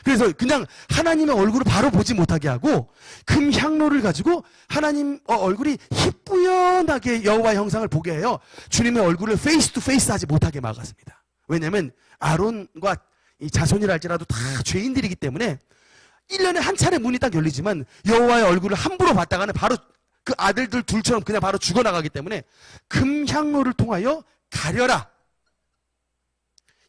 그래서 그냥 하나님의 얼굴을 바로 보지 못하게 하고 금향로를 가지고 하나님 얼굴이 희뿌연하게 여호와의 형상을 보게 해요. 주님의 얼굴을 페이스 투 페이스 하지 못하게 막았습니다. 왜냐하면 아론과 이 자손이라 할지라도 다 죄인들이기 때문에 1년에 한 차례 문이 딱 열리지만 여호와의 얼굴을 함부로 봤다가는 바로 그 아들들 둘처럼 그냥 바로 죽어나가기 때문에 금향로를 통하여 가려라.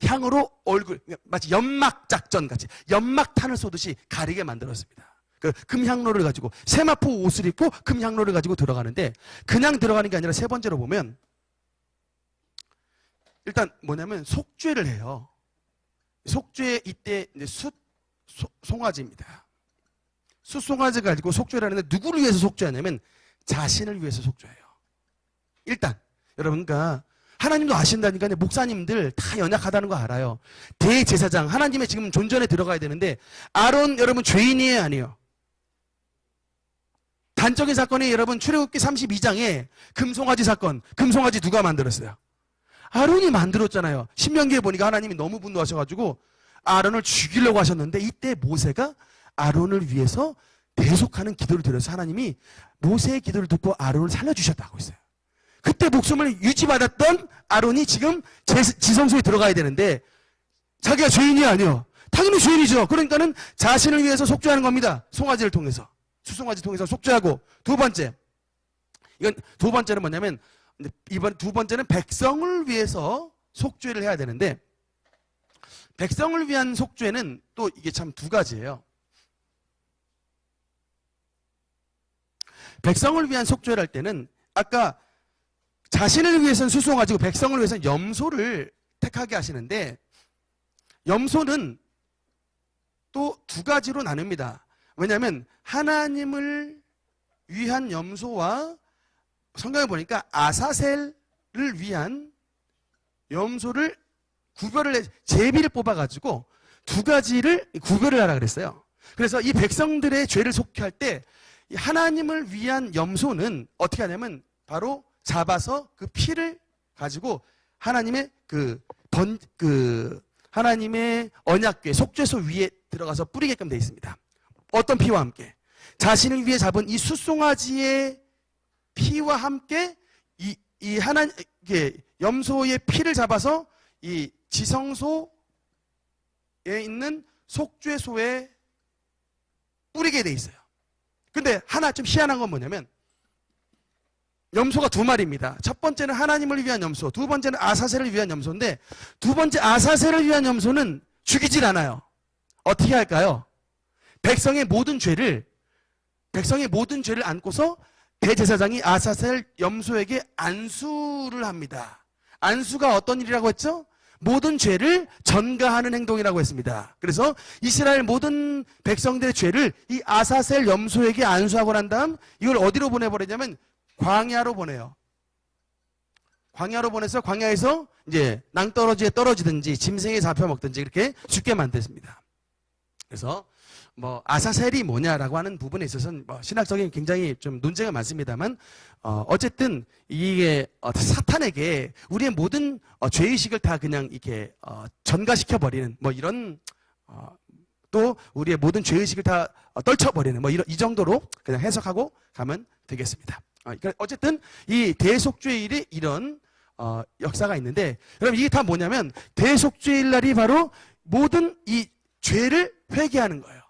향으로 얼굴, 마치 연막 작전 같이 연막탄을 쏘듯이 가리게 만들었습니다. 그 금향로를 가지고 세마포 옷을 입고 금향로를 가지고 들어가는데, 그냥 들어가는 게 아니라 세 번째로 보면 일단 뭐냐면 속죄를 해요. 속죄 이때 이제 송아지입니다. 숫송아지 가지고 속죄를 하는데 누구를 위해서 속죄하냐면 자신을 위해서 속죄해요. 일단 여러분, 그러니까 하나님도 아신다니까요. 목사님들 다 연약하다는 거 알아요. 대제사장, 하나님의 지금 존전에 들어가야 되는데 아론 여러분 죄인이에요, 아니에요? 단적인 사건이 여러분 출애굽기 32장에 금송아지 사건, 금송아지 누가 만들었어요? 아론이 만들었잖아요. 신명기에 보니까 하나님이 너무 분노하셔가지고 아론을 죽이려고 하셨는데, 이때 모세가 아론을 위해서 대속하는 기도를 드려서 하나님이 모세의 기도를 듣고 아론을 살려주셨다고 했어요. 그때 목숨을 유지받았던 아론이 지금 지성소에 들어가야 되는데 자기가 죄인이 아니요. 당연히 죄인이죠. 그러니까는 자신을 위해서 속죄하는 겁니다. 송아지를 통해서, 수송아지 통해서 속죄하고, 두 번째는 뭐냐면, 이번 두 번째는 백성을 위해서 속죄를 해야 되는데, 백성을 위한 속죄는 또 이게 참 두 가지예요. 백성을 위한 속죄를 할 때는 아까 자신을 위해서는 수송아지고 백성을 위해서는 염소를 택하게 하시는데, 염소는 또 두 가지로 나눕니다. 왜냐하면 하나님을 위한 염소와 성경에 보니까 아사셀을 위한 염소를 제비를 뽑아가지고 두 가지를 구별을 하라 그랬어요. 그래서 이 백성들의 죄를 속죄할 때 하나님을 위한 염소는 어떻게 하냐면 바로 잡아서 그 피를 가지고 하나님의 하나님의 언약궤 속죄소 위에 들어가서 뿌리게끔 되어 있습니다. 어떤 피와 함께? 자신을 위해 잡은 이 숫송아지의 피와 함께 이 염소의 피를 잡아서 이 지성소에 있는 속죄소에 뿌리게 돼 있어요. 근데 하나 좀 희한한 건 뭐냐면, 염소가 두 마리입니다. 첫 번째는 하나님을 위한 염소, 두 번째는 아사셀을 위한 염소인데, 두 번째 아사셀을 위한 염소는 죽이질 않아요. 어떻게 할까요? 백성의 모든 죄를 안고서 대제사장이 아사셀 염소에게 안수를 합니다. 안수가 어떤 일이라고 했죠? 모든 죄를 전가하는 행동이라고 했습니다. 그래서 이스라엘 모든 백성들의 죄를 이 아사셀 염소에게 안수하고 난 다음 이걸 어디로 보내버리냐면 광야로 보내요. 광야로 보내서 광야에서 이제 낭떠러지에 떨어지든지 짐승에 잡혀먹든지 이렇게 죽게 만들습니다. 그래서 뭐 아사셀이 뭐냐라고 하는 부분에 있어서는 신학적인 굉장히 좀 논쟁이 많습니다만, 어쨌든 이게 사탄에게 우리의 모든 죄의식을 다 그냥 이렇게 전가시켜 버리는 뭐 이런 또 우리의 모든 죄의식을 다 떨쳐버리는 뭐 이 정도로 그냥 해석하고 가면 되겠습니다. 그러니까 어쨌든 이 대속죄일이 이런 역사가 있는데, 여러분 이게 다 뭐냐면 대속죄일 날이 바로 모든 이 죄를 회개하는 거예요.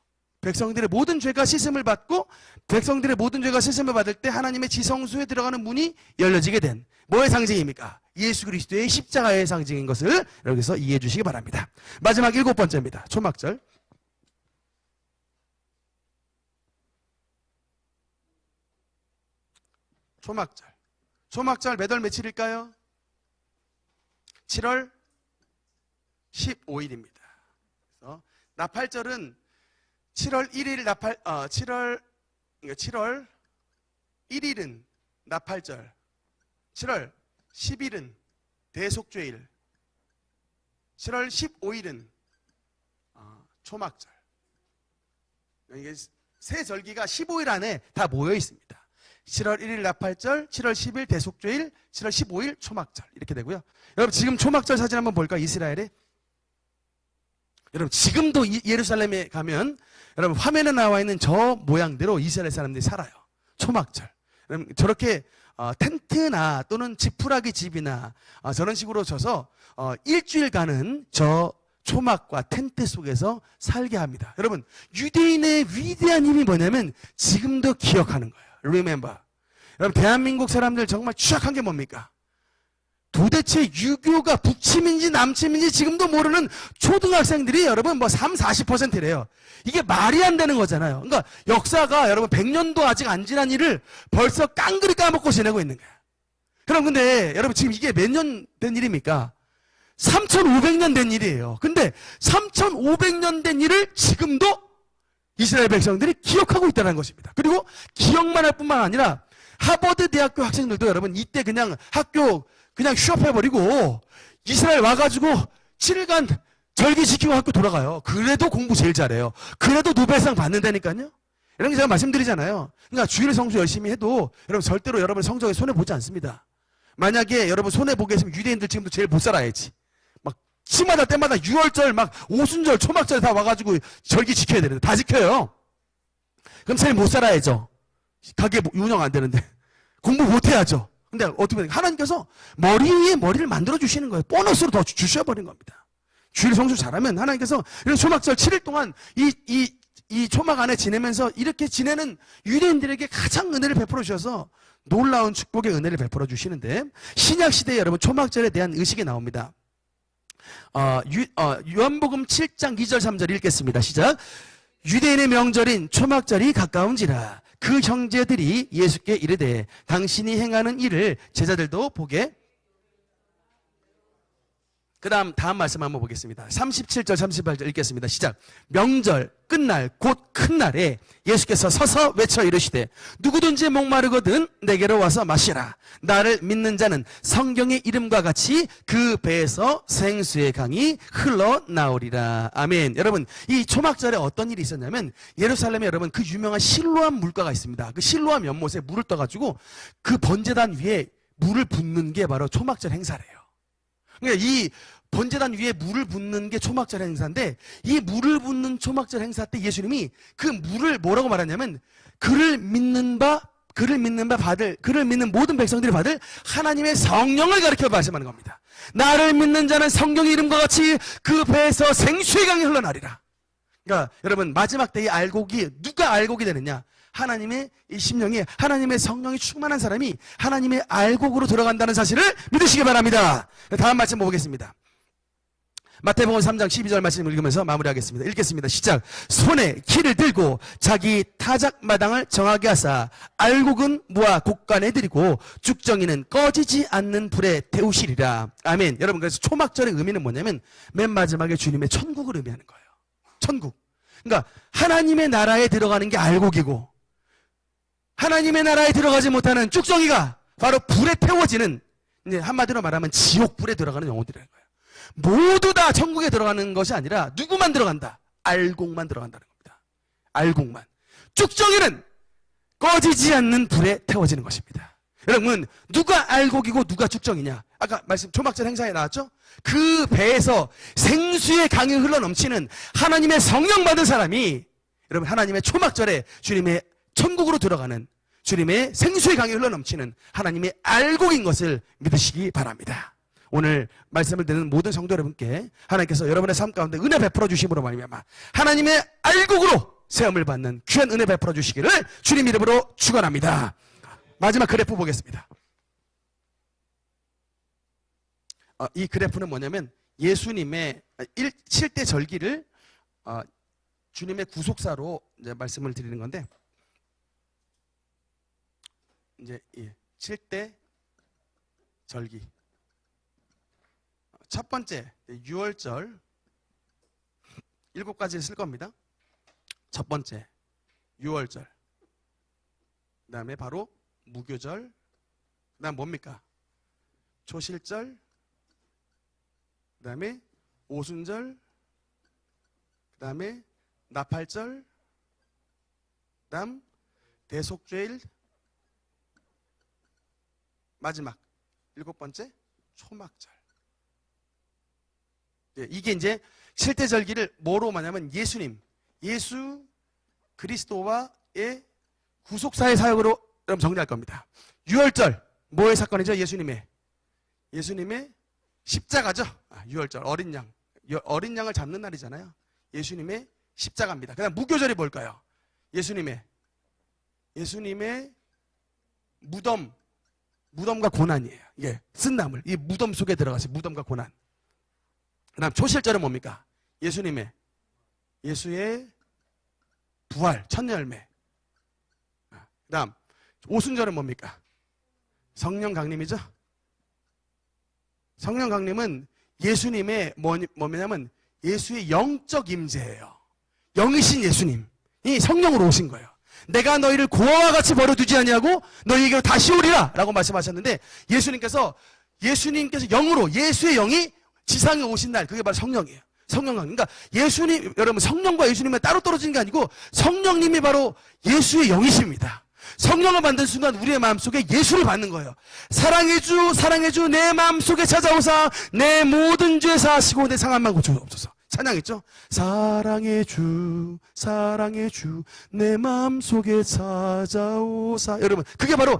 백성들의 모든 죄가 씻음을 받고, 백성들의 모든 죄가 씻음을 받을 때 하나님의 지성소에 들어가는 문이 열려지게 된 뭐의 상징입니까? 예수 그리스도의 십자가의 상징인 것을 여기서 이해해 주시기 바랍니다. 마지막 7번째입니다. 초막절. 초막절. 초막절 몇 월 며칠일까요? 7월 15일입니다. 그래서 나팔절은 7월 1일 7월 1일은 나팔절, 7월 10일은 대속죄일, 7월 15일은 초막절. 이게 세 절기가 15일 안에 다 모여 있습니다. 7월 1일 나팔절, 7월 10일 대속죄일, 7월 15일 초막절 이렇게 되고요. 여러분 지금 초막절 사진 한번 볼까요? 이스라엘에. 여러분 지금도 예루살렘에 가면 여러분 화면에 나와 있는 저 모양대로 이스라엘 사람들이 살아요. 초막절. 여러분 저렇게 텐트나 또는 지푸라기 집이나 저런 식으로 져서 일주일간은 저 초막과 텐트 속에서 살게 합니다. 여러분 유대인의 위대한 힘이 뭐냐면 지금도 기억하는 거예요. Remember. 여러분 대한민국 사람들 정말 추악한 게 뭡니까? 도대체 유교가 북침인지 남침인지 지금도 모르는 초등학생들이 여러분 뭐 40%래요. 이게 말이 안 되는 거잖아요. 그러니까 역사가 여러분 100년도 아직 안 지난 일을 벌써 깡그리 까먹고 지내고 있는 거야. 그럼 근데 여러분 지금 이게 몇 년 된 일입니까? 3,500년 된 일이에요. 근데 3,500년 된 일을 지금도 이스라엘 백성들이 기억하고 있다는 것입니다. 그리고 기억만 할 뿐만 아니라 하버드 대학교 학생들도 여러분 이때 그냥 학교 그냥 휴업해버리고 이스라엘 와가지고 7일간 절기 지키고 학교 돌아가요. 그래도 공부 제일 잘해요. 그래도 노벨상 받는다니까요. 이런 게 제가 말씀드리잖아요. 그러니까 주일 성수 열심히 해도 여러분 절대로 여러분 성적에 손해보지 않습니다. 만약에 여러분 손해보게 했으면 유대인들 지금도 제일 못 살아야지. 막 치마다 때마다 6월절 막 오순절 초막절 다 와가지고 절기 지켜야 되는데 다 지켜요. 그럼 제일 못 살아야죠. 가게 운영 안 되는데 공부 못 해야죠. 근데 어떻게 보면 하나님께서 머리 위에 머리를 만들어 주시는 거예요. 보너스로 더 주셔버린 겁니다. 주일 성수 잘하면 하나님께서 이런 초막절 7일 동안 이 초막 안에 지내면서 이렇게 지내는 유대인들에게 가장 은혜를 베풀어 주셔서 놀라운 축복의 은혜를 베풀어 주시는데, 신약 시대에 여러분 초막절에 대한 의식이 나옵니다. 요한복음 7장 2절 3절 읽겠습니다. 시작. 유대인의 명절인 초막절이 가까운지라 그 형제들이 예수께 이르되 당신이 행하는 일을 제자들도 보게. 다음 말씀 한번 보겠습니다. 37절 38절 읽겠습니다. 시작. 명절 끝날 곧 큰 날에 예수께서 서서 외쳐 이르시되 누구든지 목마르거든 내게로 와서 마시라. 나를 믿는 자는 성경의 이름과 같이 그 배에서 생수의 강이 흘러나오리라. 아멘. 여러분 이 초막절에 어떤 일이 있었냐면 예루살렘에 여러분 그 유명한 실로암 물가가 있습니다. 그 실로암 연못에 물을 떠가지고 그 번제단 위에 물을 붓는 게 바로 초막절 행사래요. 그러니까 이 번제단 위에 물을 붓는 게 초막절 행사인데, 이 물을 붓는 초막절 행사 때 예수님이 그 물을 뭐라고 말하냐면 그를 믿는 모든 백성들이 받을 하나님의 성령을 가리켜 말씀하는 겁니다. 나를 믿는 자는 성경의 이름과 같이 그 배에서 생수의 강이 흘러나리라. 그러니까 여러분 마지막 때의 알곡이 누가 알곡이 되느냐? 하나님의 이 심령이, 하나님의 성령이 충만한 사람이 하나님의 알곡으로 들어간다는 사실을 믿으시기 바랍니다. 다음 말씀 보겠습니다. 마태복음 3장 12절 말씀 읽으면서 마무리하겠습니다. 읽겠습니다. 시작. 손에 키를 들고 자기 타작마당을 정하게 하사 알곡은 모아 곡간에 들이고 죽정이는 꺼지지 않는 불에 태우시리라. 아멘. 여러분 그래서 초막절의 의미는 뭐냐면 맨 마지막에 주님의 천국을 의미하는 거예요. 천국. 그러니까 하나님의 나라에 들어가는 게 알곡이고, 하나님의 나라에 들어가지 못하는 쭉정이가 바로 불에 태워지는, 이제 한마디로 말하면 지옥불에 들어가는 영혼들이라는 거예요. 모두 다 천국에 들어가는 것이 아니라 누구만 들어간다? 알곡만 들어간다는 겁니다. 알곡만. 쭉정이는 꺼지지 않는 불에 태워지는 것입니다. 여러분 누가 알곡이고 누가 쭉정이냐? 아까 말씀 초막절 행사에 나왔죠? 그 배에서 생수의 강이 흘러넘치는 하나님의 성령 받은 사람이 여러분 하나님의 초막절에 주님의 천국으로 들어가는 주님의 생수의 강이 흘러넘치는 하나님의 알곡인 것을 믿으시기 바랍니다. 오늘 말씀을 듣는 모든 성도 여러분께 하나님께서 여러분의 삶 가운데 은혜 베풀어 주심으로 말미암아 하나님의 알곡으로 세움을 받는 귀한 은혜 베풀어 주시기를 주님 이름으로 축원합니다. 마지막 그래프 보겠습니다. 이 그래프는 뭐냐면 예수님의 7대 절기를 주님의 구속사로 이제 말씀을 드리는 건데, 이제 7대 절기. 첫 번째 유월절 7가지를 쓸 겁니다. 첫 번째 유월절, 그 다음에 바로 무교절, 그 다음 뭡니까? 초실절, 그 다음에 오순절, 그 다음에 나팔절, 그 다음 대속죄일, 마지막 7번째 초막절. 이게 이제 7대 절기를 뭐로 말하냐면 예수 그리스도와의 구속사의 사역으로 여러분 정리할 겁니다. 유월절 뭐의 사건이죠? 예수님의 십자가죠. 유월절 어린 양을 잡는 날이잖아요. 예수님의 십자가입니다. 그다음 무교절이 뭘까요? 예수님의 무덤과 고난이에요. 이게 쓴 나물, 이 무덤 속에 들어가서 무덤과 고난. 그다음 초실절은 뭡니까? 예수의 부활, 첫 열매. 그다음 오순절은 뭡니까? 성령 강림이죠. 성령 강림은 예수님의 뭐냐면 예수의 영적 임재예요. 영이신 예수님이 성령으로 오신 거예요. 내가 너희를 고아와 같이 버려두지 아니하고 너희에게로 다시 오리라 라고 말씀하셨는데, 예수님께서 영으로, 예수의 영이 지상에 오신 날, 그게 바로 성령이에요. 성령 강림. 그러니까 예수님, 여러분 성령과 예수님은 따로 떨어진 게 아니고 성령님이 바로 예수의 영이십니다. 성령을 받는 순간 우리의 마음속에 예수를 받는 거예요. 사랑의 주 내 마음속에 찾아오사 내 모든 죄 사하시고 내 상함만 고쳐주옵소서. 찬양했죠? 사랑의 주 내 마음속에 찾아오사. 여러분 그게 바로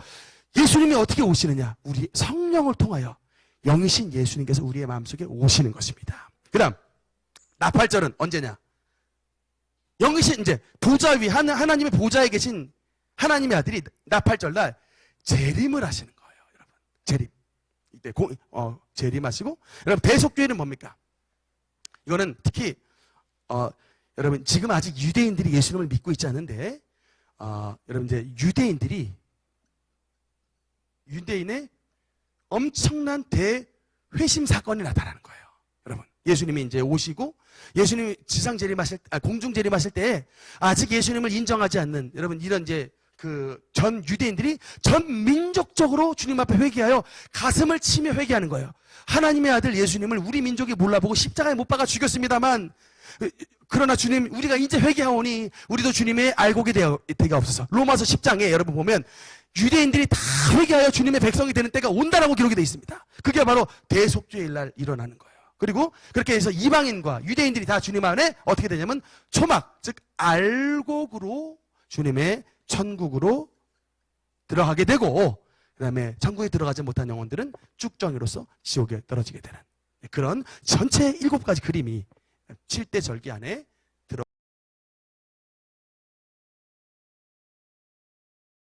예수님이 어떻게 오시느냐, 우리 성령을 통하여 영이신 예수님께서 우리의 마음속에 오시는 것입니다. 그 다음 나팔절은 언제냐? 영이신 이제 보좌 위 하나님의 보좌에 계신 하나님의 아들이 나팔절 날 재림을 하시는 거예요. 여러분 재림. 이때 재림하시고, 여러분 대속죄는 뭡니까? 이거는 특히 여러분 지금 아직 유대인들이 예수님을 믿고 있지 않은데 여러분 이제 유대인의 엄청난 대회심 사건이 나타나는 거예요. 여러분 예수님이 이제 오시고 예수님이 공중 재림하실 때 아직 예수님을 인정하지 않는 여러분 이런 이제 전 유대인들이 전 민족적으로 주님 앞에 회개하여 가슴을 치며 회개하는 거예요. 하나님의 아들 예수님을 우리 민족이 몰라보고 십자가에 못 박아 죽였습니다만, 그러나 주님 우리가 이제 회개하오니 우리도 주님의 알곡이 되게 없어서. 로마서 10장에 여러분 보면 유대인들이 다 회개하여 주님의 백성이 되는 때가 온다라고 기록이 되어 있습니다. 그게 바로 대속죄일 날 일어나는 거예요. 그리고 그렇게 해서 이방인과 유대인들이 다 주님 안에 어떻게 되냐면 초막, 즉 알곡으로 주님의 천국으로 들어가게 되고, 그 다음에 천국에 들어가지 못한 영혼들은 쭉정이로서 지옥에 떨어지게 되는 그런 전체 7가지 그림이 7대 절기 안에